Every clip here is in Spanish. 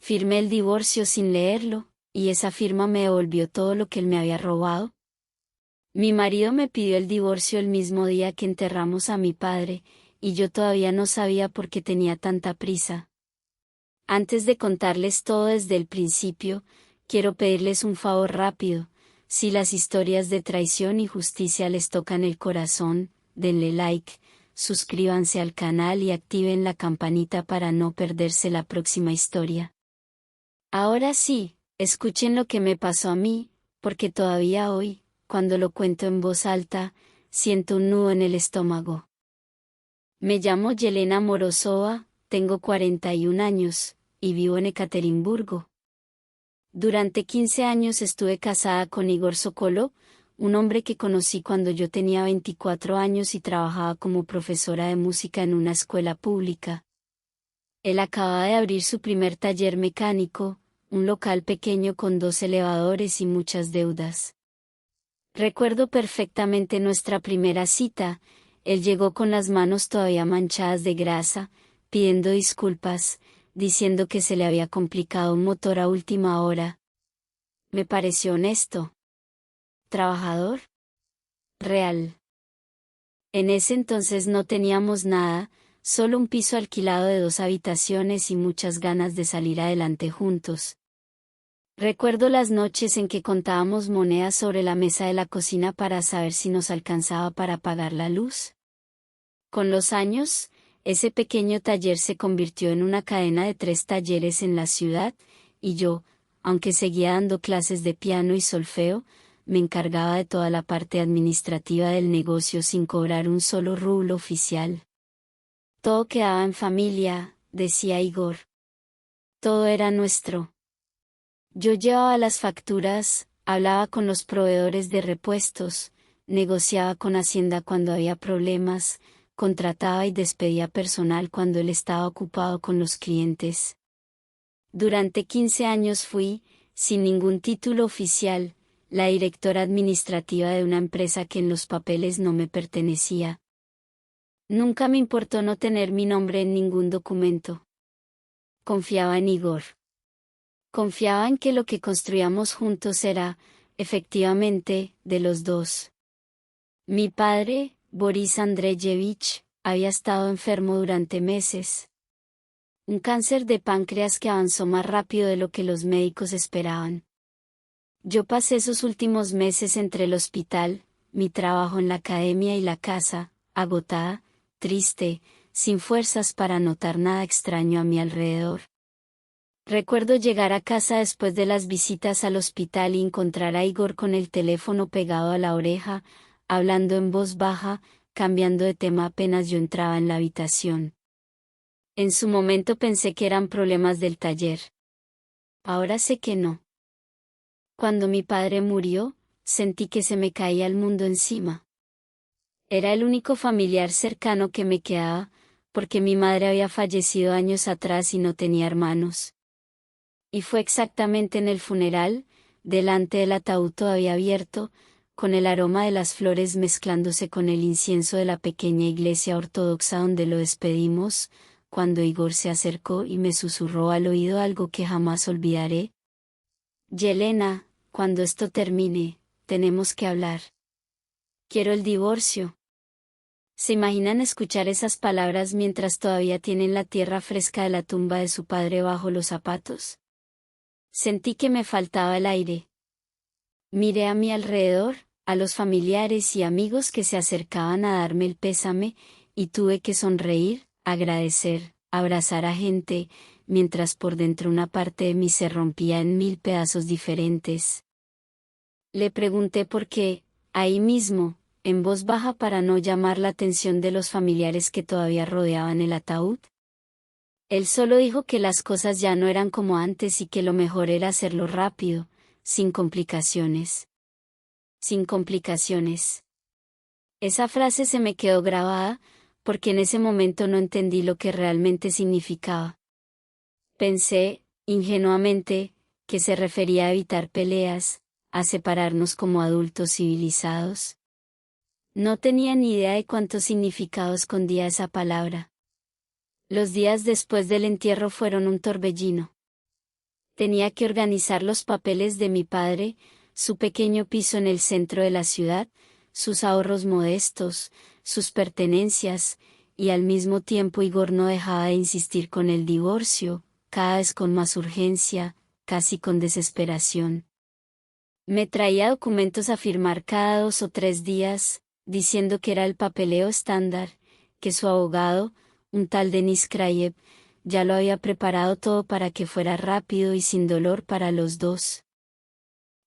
Firmé el divorcio sin leerlo, y esa firma me devolvió todo lo que él me había robado. Mi marido me pidió el divorcio el mismo día que enterramos a mi padre, y yo todavía no sabía por qué tenía tanta prisa. Antes de contarles todo desde el principio, quiero pedirles un favor rápido. Si las historias de traición y justicia les tocan el corazón, denle like, suscríbanse al canal y activen la campanita para no perderse la próxima historia. Ahora sí, escuchen lo que me pasó a mí, porque todavía hoy, cuando lo cuento en voz alta, siento un nudo en el estómago. Me llamo Yelena Morozova, tengo 41 años, y vivo en Ekaterimburgo. Durante 15 años estuve casada con Igor Sokolov, un hombre que conocí cuando yo tenía 24 años y trabajaba como profesora de música en una escuela pública. Él acababa de abrir su primer taller mecánico, un local pequeño con 2 elevadores y muchas deudas. Recuerdo perfectamente nuestra primera cita. Él llegó con las manos todavía manchadas de grasa, pidiendo disculpas, diciendo que se le había complicado un motor a última hora. Me pareció honesto. ¿Trabajador? Real. En ese entonces no teníamos nada, solo un piso alquilado de 2 habitaciones y muchas ganas de salir adelante juntos. Recuerdo las noches en que contábamos monedas sobre la mesa de la cocina para saber si nos alcanzaba para pagar la luz. Con los años, ese pequeño taller se convirtió en una cadena de 3 talleres en la ciudad, y yo, aunque seguía dando clases de piano y solfeo, me encargaba de toda la parte administrativa del negocio sin cobrar un solo rublo oficial. Todo quedaba en familia, decía Igor. Todo era nuestro. Yo llevaba las facturas, hablaba con los proveedores de repuestos, negociaba con Hacienda cuando había problemas, contrataba y despedía personal cuando él estaba ocupado con los clientes. Durante 15 años fui, sin ningún título oficial, la directora administrativa de una empresa que en los papeles no me pertenecía. Nunca me importó no tener mi nombre en ningún documento. Confiaba en Igor. Confiaba en que lo que construíamos juntos era, efectivamente, de los dos. Mi padre, Boris Andreyevich, había estado enfermo durante meses. Un cáncer de páncreas que avanzó más rápido de lo que los médicos esperaban. Yo pasé esos últimos meses entre el hospital, mi trabajo en la academia y la casa, agotada, triste, sin fuerzas para notar nada extraño a mi alrededor. Recuerdo llegar a casa después de las visitas al hospital y encontrar a Igor con el teléfono pegado a la oreja, hablando en voz baja, cambiando de tema apenas yo entraba en la habitación. En su momento pensé que eran problemas del taller. Ahora sé que no. Cuando mi padre murió, sentí que se me caía el mundo encima. Era el único familiar cercano que me quedaba, porque mi madre había fallecido años atrás y no tenía hermanos. Y fue exactamente en el funeral, delante del ataúd todavía abierto, con el aroma de las flores mezclándose con el incienso de la pequeña iglesia ortodoxa donde lo despedimos, cuando Igor se acercó y me susurró al oído algo que jamás olvidaré. Yelena, cuando esto termine, tenemos que hablar. Quiero el divorcio. ¿Se imaginan escuchar esas palabras mientras todavía tienen la tierra fresca de la tumba de su padre bajo los zapatos? Sentí que me faltaba el aire. Miré a mi alrededor, a los familiares y amigos que se acercaban a darme el pésame, y tuve que sonreír, agradecer, abrazar a gente, mientras por dentro una parte de mí se rompía en 1000 pedazos diferentes. Le pregunté por qué, ahí mismo, en voz baja para no llamar la atención de los familiares que todavía rodeaban el ataúd. Él solo dijo que las cosas ya no eran como antes y que lo mejor era hacerlo rápido, sin complicaciones. Sin complicaciones. Esa frase se me quedó grabada, porque en ese momento no entendí lo que realmente significaba. Pensé, ingenuamente, que se refería a evitar peleas, a separarnos como adultos civilizados. No tenía ni idea de cuánto significado escondía esa palabra. Los días después del entierro fueron un torbellino. Tenía que organizar los papeles de mi padre, su pequeño piso en el centro de la ciudad, sus ahorros modestos, sus pertenencias, y al mismo tiempo Igor no dejaba de insistir con el divorcio, cada vez con más urgencia, casi con desesperación. Me traía documentos a firmar cada 2 o 3 días, diciendo que era el papeleo estándar, que su abogado, un tal Denis Krayev, ya lo había preparado todo para que fuera rápido y sin dolor para los dos.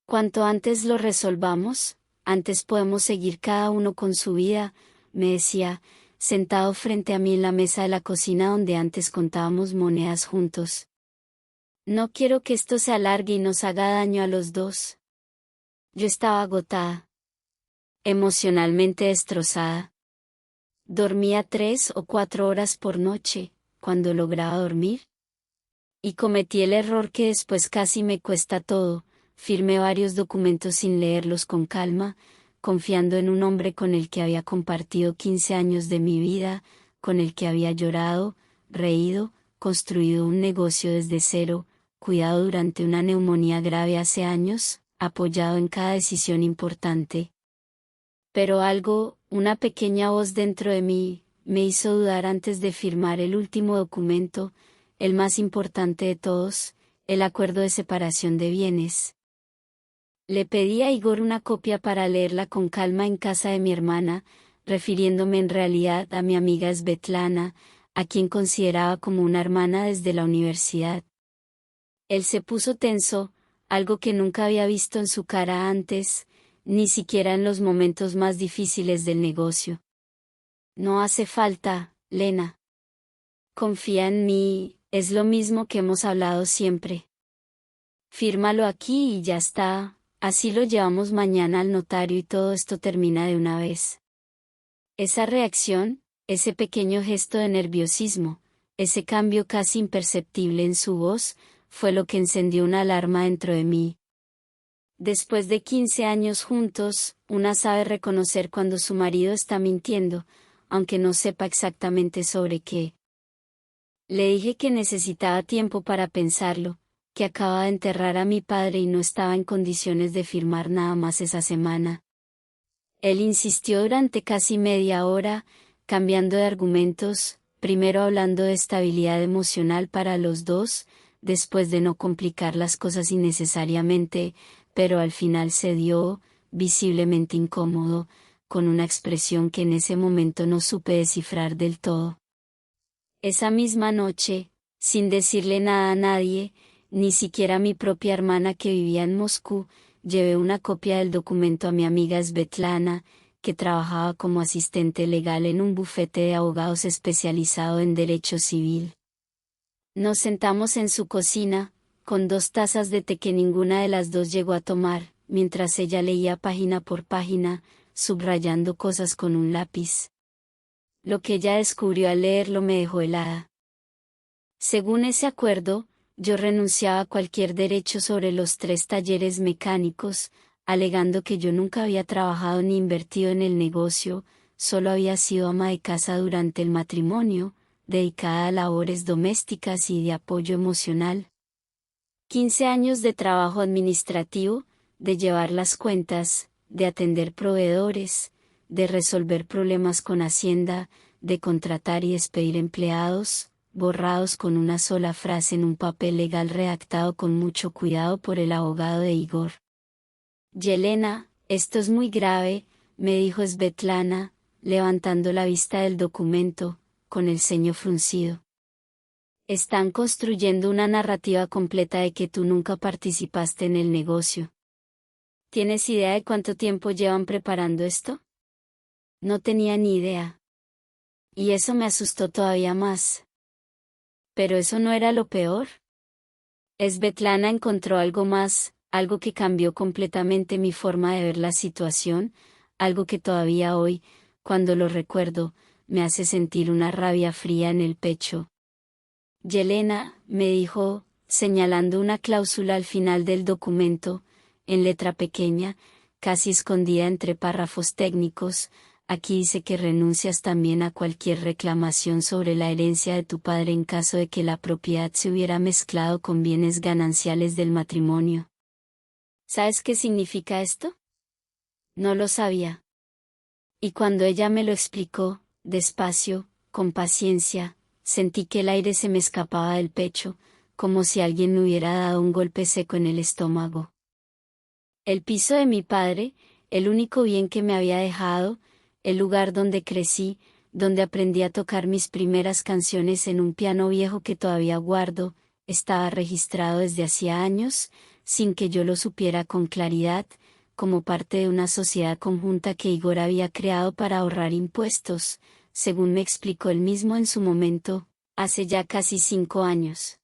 Cuanto antes lo resolvamos, antes podemos seguir cada uno con su vida, me decía, sentado frente a mí en la mesa de la cocina donde antes contábamos monedas juntos. No quiero que esto se alargue y nos haga daño a los dos. Yo estaba agotada, emocionalmente destrozada. Dormía 3 o 4 horas por noche, cuando lograba dormir. Y cometí el error que después casi me cuesta todo, firmé varios documentos sin leerlos con calma, confiando en un hombre con el que había compartido 15 años de mi vida, con el que había llorado, reído, construido un negocio desde cero, cuidado durante una neumonía grave hace años, apoyado en cada decisión importante. Pero algo, una pequeña voz dentro de mí, me hizo dudar antes de firmar el último documento, el más importante de todos, el acuerdo de separación de bienes. Le pedí a Igor una copia para leerla con calma en casa de mi hermana, refiriéndome en realidad a mi amiga Svetlana, a quien consideraba como una hermana desde la universidad. Él se puso tenso, algo que nunca había visto en su cara antes, ni siquiera en los momentos más difíciles del negocio. No hace falta, Lena. Confía en mí, es lo mismo que hemos hablado siempre. Fírmalo aquí y ya está, así lo llevamos mañana al notario y todo esto termina de una vez. Esa reacción, ese pequeño gesto de nerviosismo, ese cambio casi imperceptible en su voz, fue lo que encendió una alarma dentro de mí. Después de 15 años juntos, una sabe reconocer cuando su marido está mintiendo, aunque no sepa exactamente sobre qué. Le dije que necesitaba tiempo para pensarlo, que acababa de enterrar a mi padre y no estaba en condiciones de firmar nada más esa semana. Él insistió durante casi media hora, cambiando de argumentos, primero hablando de estabilidad emocional para los dos, después de no complicar las cosas innecesariamente, pero al final cedió, visiblemente incómodo, con una expresión que en ese momento no supe descifrar del todo. Esa misma noche, sin decirle nada a nadie, ni siquiera a mi propia hermana que vivía en Moscú, llevé una copia del documento a mi amiga Svetlana, que trabajaba como asistente legal en un bufete de abogados especializado en derecho civil. Nos sentamos en su cocina, con 2 tazas de té que ninguna de las dos llegó a tomar, mientras ella leía página por página, subrayando cosas con un lápiz. Lo que ella descubrió al leerlo me dejó helada. Según ese acuerdo, yo renunciaba a cualquier derecho sobre los 3 talleres mecánicos, alegando que yo nunca había trabajado ni invertido en el negocio, solo había sido ama de casa durante el matrimonio, dedicada a labores domésticas y de apoyo emocional. 15 años de trabajo administrativo, de llevar las cuentas, de atender proveedores, de resolver problemas con Hacienda, de contratar y despedir empleados, borrados con una sola frase en un papel legal redactado con mucho cuidado por el abogado de Igor. Yelena, esto es muy grave, me dijo Svetlana, levantando la vista del documento, con el ceño fruncido. Están construyendo una narrativa completa de que tú nunca participaste en el negocio. ¿Tienes idea de cuánto tiempo llevan preparando esto? No tenía ni idea. Y eso me asustó todavía más. Pero eso no era lo peor. Svetlana encontró algo más, algo que cambió completamente mi forma de ver la situación, algo que todavía hoy, cuando lo recuerdo, me hace sentir una rabia fría en el pecho. Yelena, me dijo, señalando una cláusula al final del documento, en letra pequeña, casi escondida entre párrafos técnicos, aquí dice que renuncias también a cualquier reclamación sobre la herencia de tu padre en caso de que la propiedad se hubiera mezclado con bienes gananciales del matrimonio. ¿Sabes qué significa esto? No lo sabía. Y cuando ella me lo explicó, despacio, con paciencia, sentí que el aire se me escapaba del pecho, como si alguien me hubiera dado un golpe seco en el estómago. El piso de mi padre, el único bien que me había dejado, el lugar donde crecí, donde aprendí a tocar mis primeras canciones en un piano viejo que todavía guardo, estaba registrado desde hacía años, sin que yo lo supiera con claridad, como parte de una sociedad conjunta que Igor había creado para ahorrar impuestos, según me explicó él mismo en su momento, hace ya casi 5 años.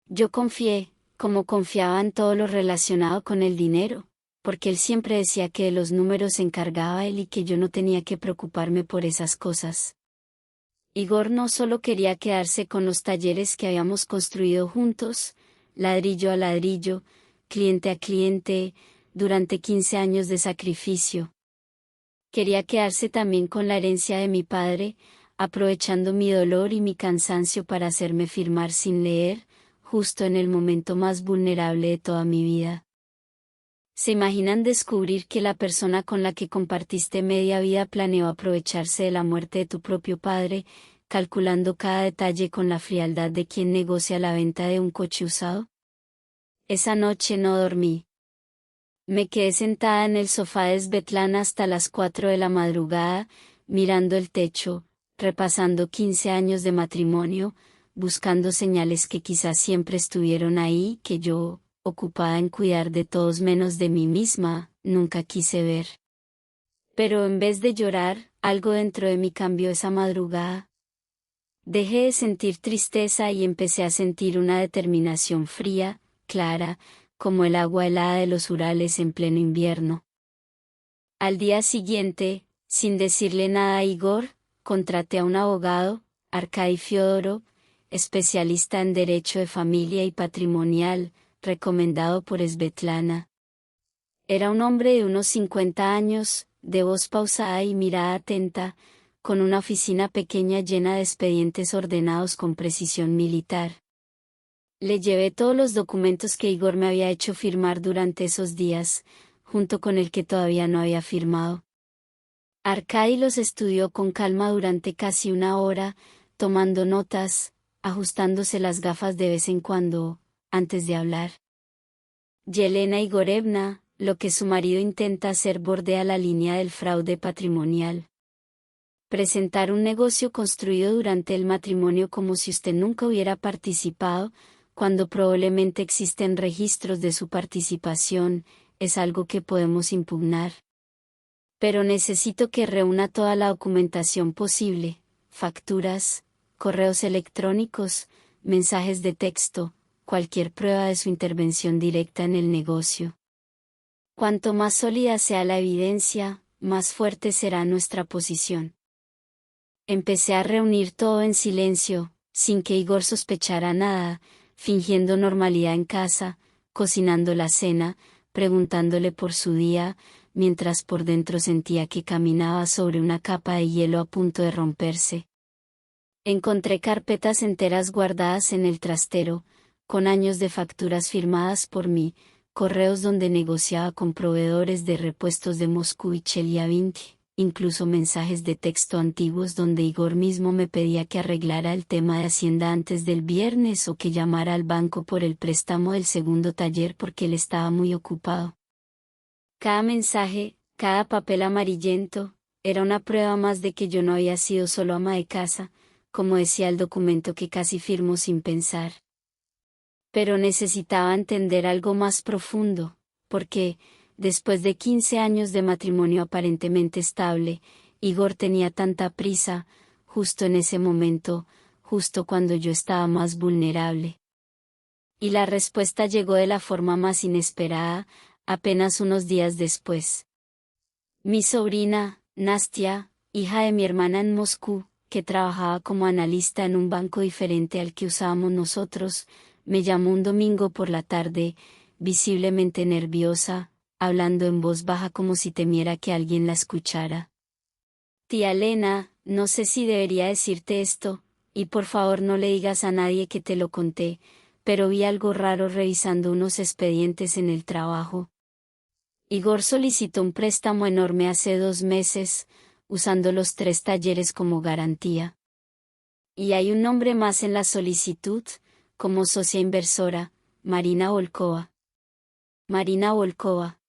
Yo confié, como confiaba en todo lo relacionado con el dinero, porque él siempre decía que de los números se encargaba él y que yo no tenía que preocuparme por esas cosas. Igor no solo quería quedarse con los talleres que habíamos construido juntos, ladrillo a ladrillo, cliente a cliente, durante 15 años de sacrificio. Quería quedarse también con la herencia de mi padre, aprovechando mi dolor y mi cansancio para hacerme firmar sin leer, justo en el momento más vulnerable de toda mi vida. ¿Se imaginan descubrir que la persona con la que compartiste media vida planeó aprovecharse de la muerte de tu propio padre, calculando cada detalle con la frialdad de quien negocia la venta de un coche usado? Esa noche no dormí. Me quedé sentada en el sofá de Svetlana hasta las 4 de la madrugada, mirando el techo, repasando 15 años de matrimonio, buscando señales que quizás siempre estuvieron ahí, que yo, ocupada en cuidar de todos menos de mí misma, nunca quise ver. Pero en vez de llorar, algo dentro de mí cambió esa madrugada. Dejé de sentir tristeza y empecé a sentir una determinación fría, clara, como el agua helada de los Urales en pleno invierno. Al día siguiente, sin decirle nada a Igor, contraté a un abogado, Arkady Fiodorov, especialista en derecho de familia y patrimonial, recomendado por Svetlana. Era un hombre de unos 50 años, de voz pausada y mirada atenta, con una oficina pequeña llena de expedientes ordenados con precisión militar. Le llevé todos los documentos que Igor me había hecho firmar durante esos días, junto con el que todavía no había firmado. Arkady los estudió con calma durante casi una hora, tomando notas, ajustándose las gafas de vez en cuando, antes de hablar. Yelena Igorevna, lo que su marido intenta hacer bordea la línea del fraude patrimonial. Presentar un negocio construido durante el matrimonio como si usted nunca hubiera participado, cuando probablemente existen registros de su participación, es algo que podemos impugnar. Pero necesito que reúna toda la documentación posible, facturas, correos electrónicos, mensajes de texto, cualquier prueba de su intervención directa en el negocio. Cuanto más sólida sea la evidencia, más fuerte será nuestra posición. Empecé a reunir todo en silencio, sin que Igor sospechara nada, fingiendo normalidad en casa, cocinando la cena, preguntándole por su día, mientras por dentro sentía que caminaba sobre una capa de hielo a punto de romperse. Encontré carpetas enteras guardadas en el trastero, con años de facturas firmadas por mí, correos donde negociaba con proveedores de repuestos de Moscú y Chelyabinsk, incluso mensajes de texto antiguos donde Igor mismo me pedía que arreglara el tema de Hacienda antes del viernes o que llamara al banco por el préstamo del segundo taller porque él estaba muy ocupado. Cada mensaje, cada papel amarillento, era una prueba más de que yo no había sido solo ama de casa, como decía el documento que casi firmo sin pensar. Pero necesitaba entender algo más profundo, porque, después de 15 años de matrimonio aparentemente estable, Igor tenía tanta prisa, justo en ese momento, justo cuando yo estaba más vulnerable. Y la respuesta llegó de la forma más inesperada, apenas unos días después. Mi sobrina, Nastia, hija de mi hermana en Moscú, que trabajaba como analista en un banco diferente al que usábamos nosotros, me llamó un domingo por la tarde, visiblemente nerviosa, hablando en voz baja como si temiera que alguien la escuchara. Tía Elena, no sé si debería decirte esto, y por favor no le digas a nadie que te lo conté, pero vi algo raro revisando unos expedientes en el trabajo. Igor solicitó un préstamo enorme hace 2 meses, usando los 3 talleres como garantía. Y hay un nombre más en la solicitud, como socia inversora, Marina Volkova. Marina Volkova.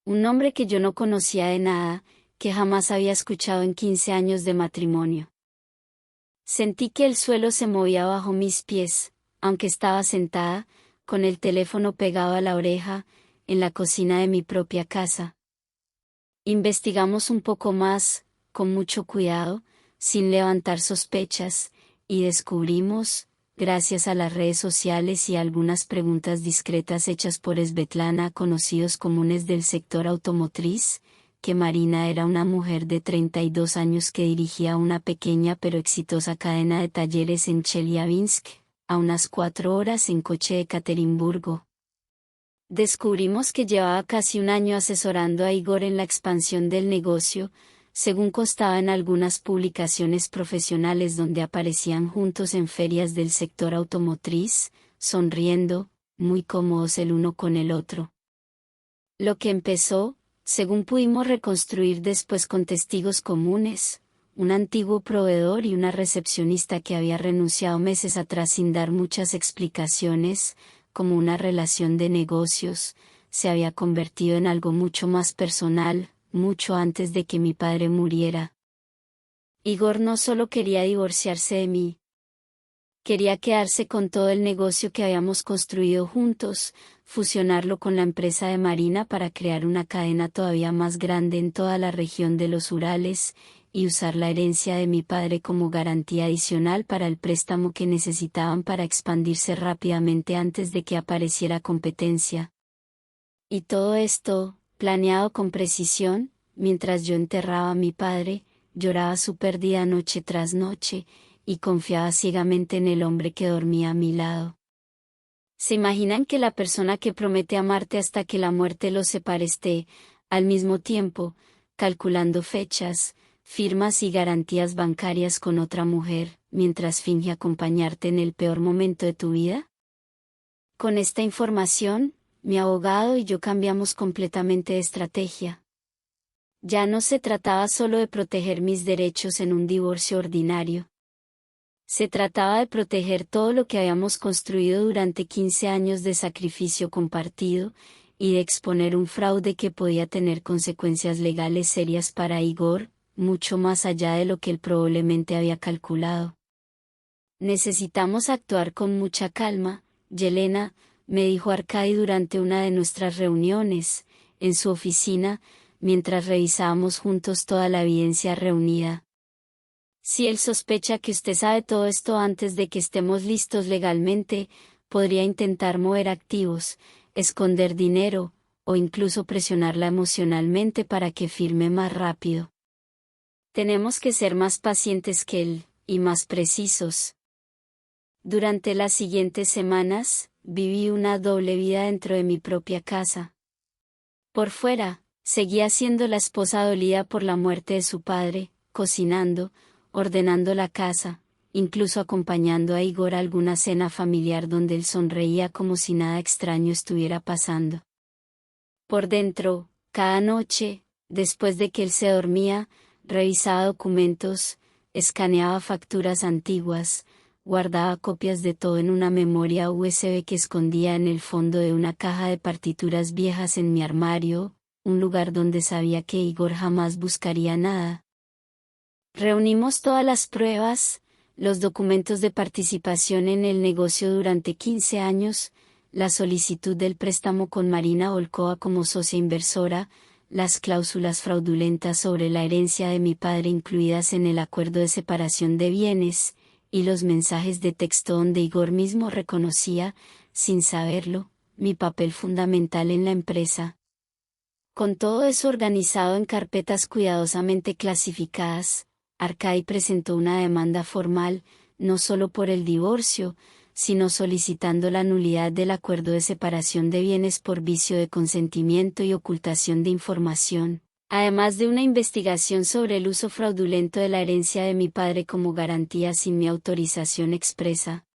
Un nombre que yo no conocía de nada, que jamás había escuchado en 15 años de matrimonio. Sentí que el suelo se movía bajo mis pies, aunque estaba sentada, con el teléfono pegado a la oreja, en la cocina de mi propia casa. Investigamos un poco más, con mucho cuidado, sin levantar sospechas, y descubrimos, gracias a las redes sociales y a algunas preguntas discretas hechas por Svetlana a conocidos comunes del sector automotriz, que Marina era una mujer de 32 años que dirigía una pequeña pero exitosa cadena de talleres en Chelyabinsk, a unas 4 horas en coche de Ekaterimburgo. Descubrimos que llevaba casi un año asesorando a Igor en la expansión del negocio, según constaba en algunas publicaciones profesionales donde aparecían juntos en ferias del sector automotriz, sonriendo, muy cómodos el uno con el otro. Lo que empezó, según pudimos reconstruir después con testigos comunes, un antiguo proveedor y una recepcionista que había renunciado meses atrás sin dar muchas explicaciones, como una relación de negocios, se había convertido en algo mucho más personal, mucho antes de que mi padre muriera. Igor no solo quería divorciarse de mí. Quería quedarse con todo el negocio que habíamos construido juntos, fusionarlo con la empresa de Marina para crear una cadena todavía más grande en toda la región de los Urales, y usar la herencia de mi padre como garantía adicional para el préstamo que necesitaban para expandirse rápidamente antes de que apareciera competencia. Y todo esto, planeado con precisión, mientras yo enterraba a mi padre, lloraba su pérdida noche tras noche, y confiaba ciegamente en el hombre que dormía a mi lado. ¿Se imaginan que la persona que promete amarte hasta que la muerte los separe esté, al mismo tiempo, calculando fechas, firmas y garantías bancarias con otra mujer, mientras finge acompañarte en el peor momento de tu vida? Con esta información, mi abogado y yo cambiamos completamente de estrategia. Ya no se trataba solo de proteger mis derechos en un divorcio ordinario. Se trataba de proteger todo lo que habíamos construido durante 15 años de sacrificio compartido, y de exponer un fraude que podía tener consecuencias legales serias para Igor, mucho más allá de lo que él probablemente había calculado. Necesitamos actuar con mucha calma, Yelena, me dijo Arkady durante una de nuestras reuniones, en su oficina, mientras revisábamos juntos toda la evidencia reunida. Si él sospecha que usted sabe todo esto antes de que estemos listos legalmente, podría intentar mover activos, esconder dinero, o incluso presionarla emocionalmente para que firme más rápido. Tenemos que ser más pacientes que él, y más precisos. Durante las siguientes semanas, viví una doble vida dentro de mi propia casa. Por fuera, seguía siendo la esposa dolida por la muerte de su padre, cocinando, ordenando la casa, incluso acompañando a Igor a alguna cena familiar donde él sonreía como si nada extraño estuviera pasando. Por dentro, cada noche, después de que él se dormía, revisaba documentos, escaneaba facturas antiguas, guardaba copias de todo en una memoria USB que escondía en el fondo de una caja de partituras viejas en mi armario, un lugar donde sabía que Igor jamás buscaría nada. Reunimos todas las pruebas, los documentos de participación en el negocio durante 15 años, la solicitud del préstamo con Marina Volkova como socia inversora, las cláusulas fraudulentas sobre la herencia de mi padre incluidas en el acuerdo de separación de bienes, y los mensajes de texto donde Igor mismo reconocía, sin saberlo, mi papel fundamental en la empresa. Con todo eso organizado en carpetas cuidadosamente clasificadas, Arkady presentó una demanda formal, no solo por el divorcio, sino solicitando la nulidad del acuerdo de separación de bienes por vicio de consentimiento y ocultación de información, además de una investigación sobre el uso fraudulento de la herencia de mi padre como garantía sin mi autorización expresa.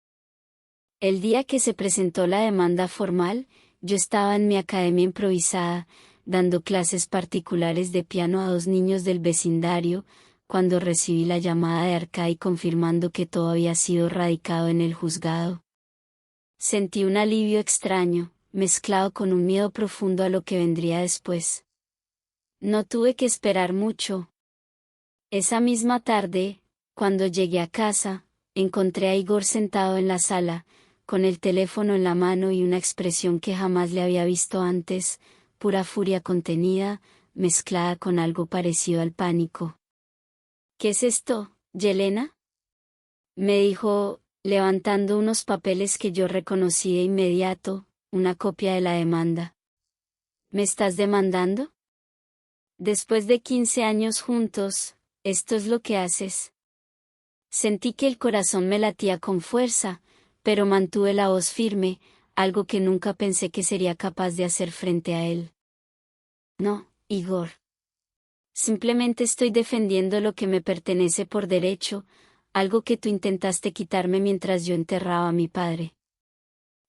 El día que se presentó la demanda formal, yo estaba en mi academia improvisada, dando clases particulares de piano a 2 niños del vecindario, cuando recibí la llamada de Arcai confirmando que todo había sido radicado en el juzgado. Sentí un alivio extraño, mezclado con un miedo profundo a lo que vendría después. No tuve que esperar mucho. Esa misma tarde, cuando llegué a casa, encontré a Igor sentado en la sala, con el teléfono en la mano y una expresión que jamás le había visto antes, pura furia contenida, mezclada con algo parecido al pánico. ¿Qué es esto, Yelena? Me dijo, levantando unos papeles que yo reconocí de inmediato, una copia de la demanda. ¿Me estás demandando? Después de 15 años juntos, ¿esto es lo que haces? Sentí que el corazón me latía con fuerza, pero mantuve la voz firme, algo que nunca pensé que sería capaz de hacer frente a él. No, Igor. Simplemente estoy defendiendo lo que me pertenece por derecho, algo que tú intentaste quitarme mientras yo enterraba a mi padre.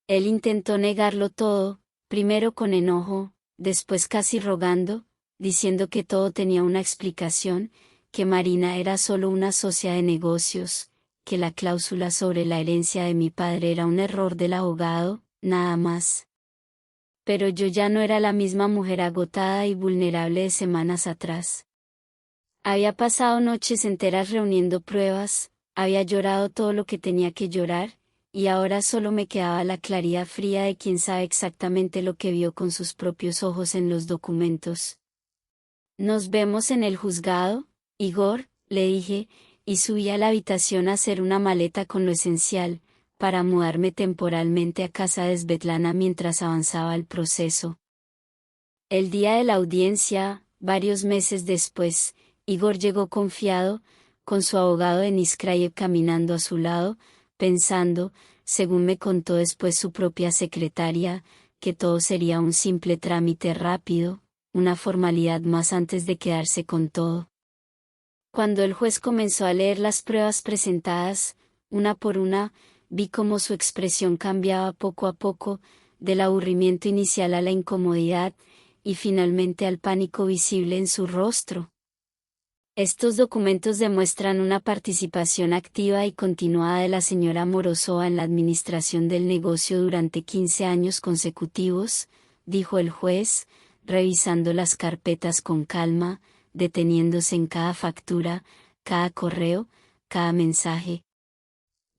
Él intentó negarlo todo, primero con enojo, después casi rogando, diciendo que todo tenía una explicación, que Marina era solo una socia de negocios, que la cláusula sobre la herencia de mi padre era un error del abogado, nada más. Pero yo ya no era la misma mujer agotada y vulnerable de semanas atrás. Había pasado noches enteras reuniendo pruebas, había llorado todo lo que tenía que llorar, y ahora solo me quedaba la claridad fría de quien sabe exactamente lo que vio con sus propios ojos en los documentos. Nos vemos en el juzgado, Igor, le dije, y subí a la habitación a hacer una maleta con lo esencial, para mudarme temporalmente a casa de Svetlana mientras avanzaba el proceso. El día de la audiencia, varios meses después, Igor llegó confiado, con su abogado Denis Krayev caminando a su lado, pensando, según me contó después su propia secretaria, que todo sería un simple trámite rápido, una formalidad más antes de quedarse con todo. Cuando el juez comenzó a leer las pruebas presentadas, una por una, vi cómo su expresión cambiaba poco a poco, del aburrimiento inicial a la incomodidad, y finalmente al pánico visible en su rostro. Estos documentos demuestran una participación activa y continuada de la señora Morozova en la administración del negocio durante 15 años consecutivos, dijo el juez, revisando las carpetas con calma, deteniéndose en cada factura, cada correo, cada mensaje.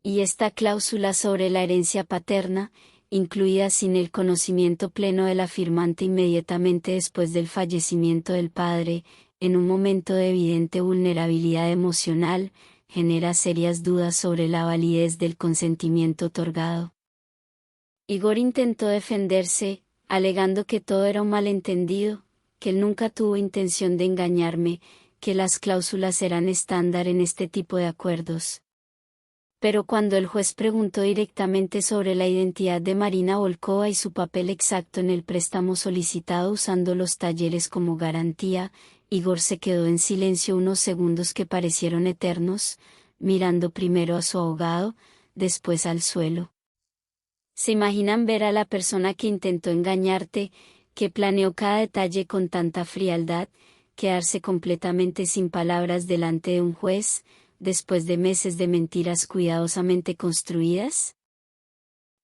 Y esta cláusula sobre la herencia paterna, incluida sin el conocimiento pleno de la firmante inmediatamente después del fallecimiento del padre, en un momento de evidente vulnerabilidad emocional, genera serias dudas sobre la validez del consentimiento otorgado. Igor intentó defenderse, alegando que todo era un malentendido, que él nunca tuvo intención de engañarme, que las cláusulas eran estándar en este tipo de acuerdos. Pero cuando el juez preguntó directamente sobre la identidad de Marina Volkova y su papel exacto en el préstamo solicitado usando los talleres como garantía, Igor se quedó en silencio unos segundos que parecieron eternos, mirando primero a su abogado, después al suelo. ¿Se imaginan ver a la persona que intentó engañarte, que planeó cada detalle con tanta frialdad, quedarse completamente sin palabras delante de un juez, después de meses de mentiras cuidadosamente construidas?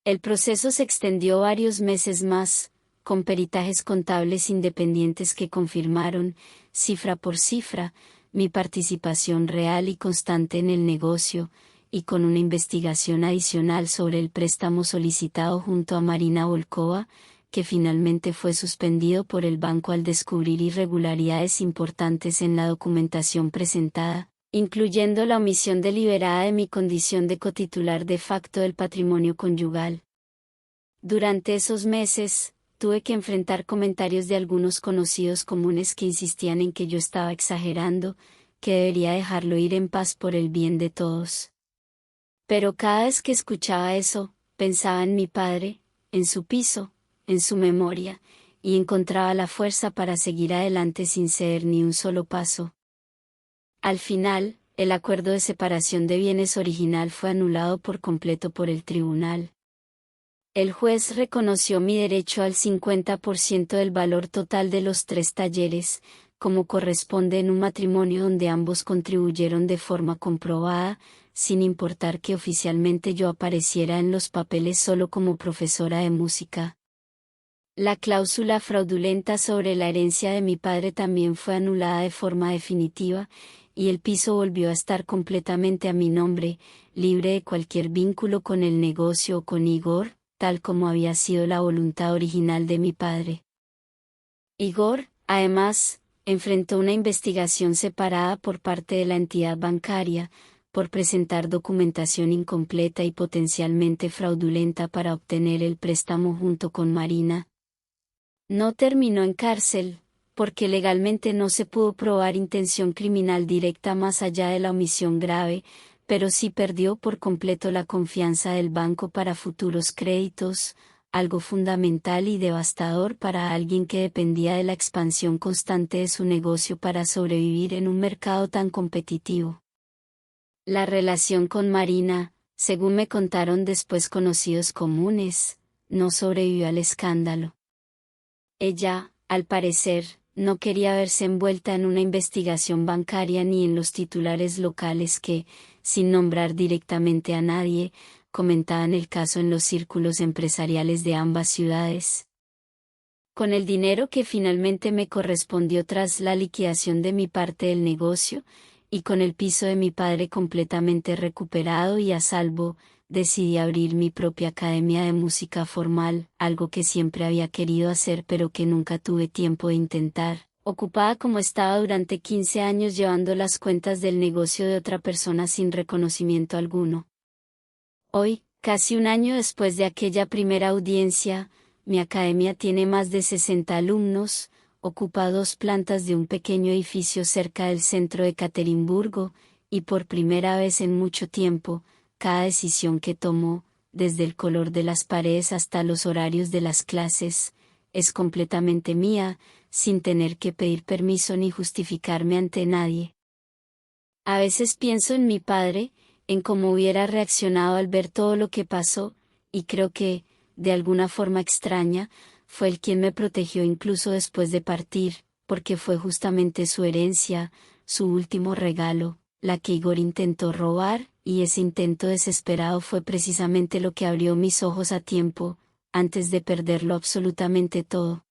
El proceso se extendió varios meses más, con peritajes contables independientes que confirmaron, cifra por cifra, mi participación real y constante en el negocio, y con una investigación adicional sobre el préstamo solicitado junto a Marina Volkova, que finalmente fue suspendido por el banco al descubrir irregularidades importantes en la documentación presentada, incluyendo la omisión deliberada de mi condición de cotitular de facto del patrimonio conyugal. Durante esos meses, tuve que enfrentar comentarios de algunos conocidos comunes que insistían en que yo estaba exagerando, que debería dejarlo ir en paz por el bien de todos. Pero cada vez que escuchaba eso, pensaba en mi padre, en su piso, en su memoria, y encontraba la fuerza para seguir adelante sin ceder ni un solo paso. Al final, el acuerdo de separación de bienes original fue anulado por completo por el tribunal. El juez reconoció mi derecho al 50% del valor total de los 3 talleres, como corresponde en un matrimonio donde ambos contribuyeron de forma comprobada, sin importar que oficialmente yo apareciera en los papeles solo como profesora de música. La cláusula fraudulenta sobre la herencia de mi padre también fue anulada de forma definitiva, y el piso volvió a estar completamente a mi nombre, libre de cualquier vínculo con el negocio o con Igor, tal como había sido la voluntad original de mi padre. Igor, además, enfrentó una investigación separada por parte de la entidad bancaria, por presentar documentación incompleta y potencialmente fraudulenta para obtener el préstamo junto con Marina. No terminó en cárcel, porque legalmente no se pudo probar intención criminal directa más allá de la omisión grave, pero sí perdió por completo la confianza del banco para futuros créditos, algo fundamental y devastador para alguien que dependía de la expansión constante de su negocio para sobrevivir en un mercado tan competitivo. La relación con Marina, según me contaron después conocidos comunes, no sobrevivió al escándalo. Ella, al parecer, no quería verse envuelta en una investigación bancaria ni en los titulares locales que, sin nombrar directamente a nadie, comentaban el caso en los círculos empresariales de ambas ciudades. Con el dinero que finalmente me correspondió tras la liquidación de mi parte del negocio, y con el piso de mi padre completamente recuperado y a salvo, decidí abrir mi propia academia de música formal, algo que siempre había querido hacer pero que nunca tuve tiempo de intentar, ocupada como estaba durante 15 años llevando las cuentas del negocio de otra persona sin reconocimiento alguno. Hoy, casi un año después de aquella primera audiencia, mi academia tiene más de 60 alumnos, ocupa 2 plantas de un pequeño edificio cerca del centro de Ekaterimburgo, y por primera vez en mucho tiempo, cada decisión que tomó, desde el color de las paredes hasta los horarios de las clases, es completamente mía, sin tener que pedir permiso ni justificarme ante nadie. A veces pienso en mi padre, en cómo hubiera reaccionado al ver todo lo que pasó, y creo que, de alguna forma extraña, fue él quien me protegió incluso después de partir, porque fue justamente su herencia, su último regalo, la que Igor intentó robar, y ese intento desesperado fue precisamente lo que abrió mis ojos a tiempo, antes de perderlo absolutamente todo.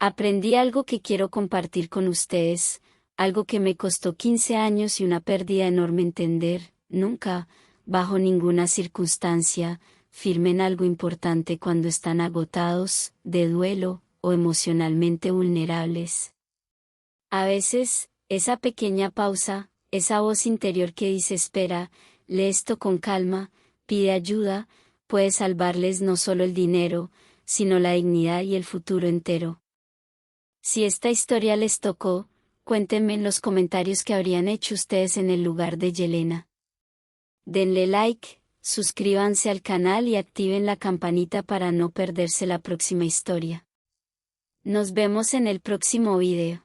Aprendí algo que quiero compartir con ustedes, algo que me costó 15 años y una pérdida enorme entender: nunca, bajo ninguna circunstancia, firmen algo importante cuando están agotados, de duelo, o emocionalmente vulnerables. A veces, esa pequeña pausa, esa voz interior que dice espera, lee esto con calma, pide ayuda, puede salvarles no solo el dinero, sino la dignidad y el futuro entero. Si esta historia les tocó, cuéntenme en los comentarios qué habrían hecho ustedes en el lugar de Yelena. Denle like, suscríbanse al canal y activen la campanita para no perderse la próxima historia. Nos vemos en el próximo video.